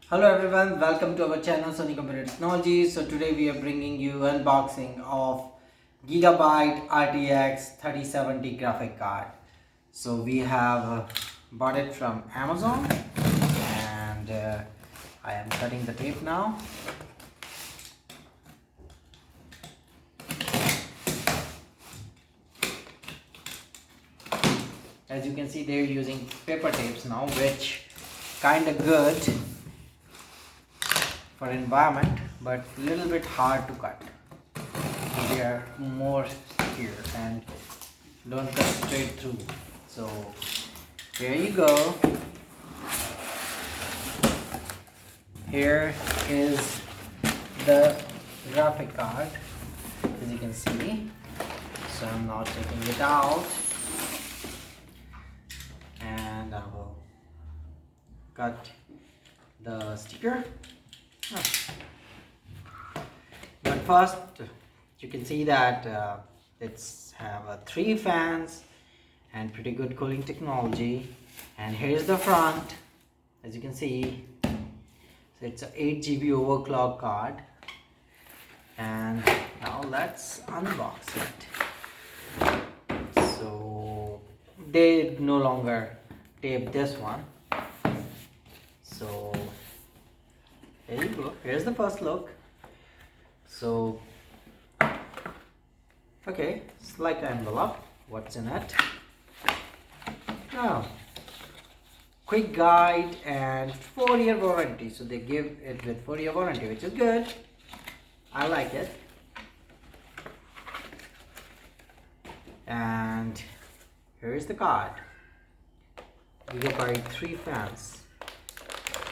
Hello everyone, welcome to our channel Sony Computer Technology. So today we are bringing you unboxing of Gigabyte RTX 3070 graphic card. So we have bought it from Amazon and I am cutting the tape now. As you can see, they're using paper tapes now, which kind of good for environment, but a little bit hard to cut. They are more secure and don't cut straight through. So here you go. Here is the graphic card, as you can see. So I'm now taking it out and I will cut the sticker. But first, you can see that it's have 3 fans and pretty good cooling technology. And here's the front, as you can see. So it's an 8 GB overclock card. And now let's unbox it. So they no longer tape this one. So there you go. Here's the first look. So okay, it's like an envelope. What's in it? Now, quick guide and 4-year warranty. So they give it with 4-year warranty, which is good. I like it. And here is the card. Gigabyte 3 fans.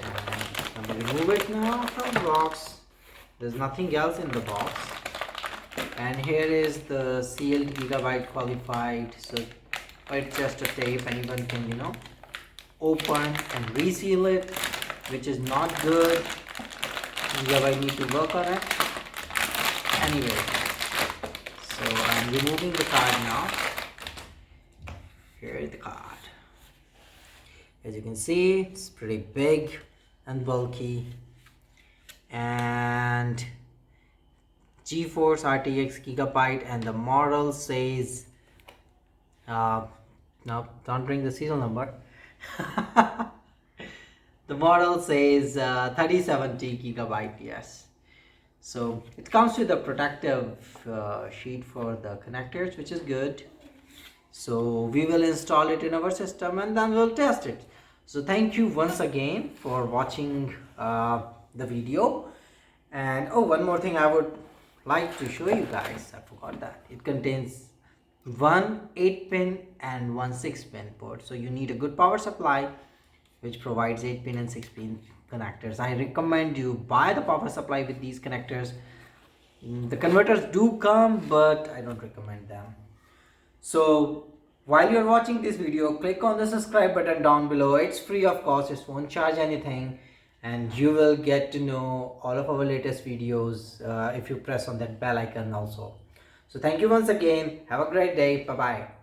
And I'm going to remove it now from the box. There's nothing else in the box. And here is the sealed Gigabyte qualified. So it's just a tape. Anyone can, open and reseal it, which is not good. Gigabyte need to work on it. Anyway, so I'm removing the card now. Here is the card. As you can see, it's pretty big and bulky, and GeForce RTX Gigabyte, and the model says no, don't bring the serial number. The model says 3070 Gigabyte. Yes, so it comes with a protective sheet for the connectors, which is good. So we will install it in our system and then we'll test it. So thank you once again for watching the video. And one more thing I would like to show you guys. I forgot that it contains one 8-pin and one 6-pin port. So you need a good power supply which provides 8-pin and 6-pin connectors. I recommend you buy the power supply with these connectors. The converters do come, but I don't recommend them. So while you're watching this video, click on the subscribe button down below. It's free of cost, it won't charge anything, and you will get to know all of our latest videos if you press on that bell icon also. So thank you once again. Have a great day. Bye bye.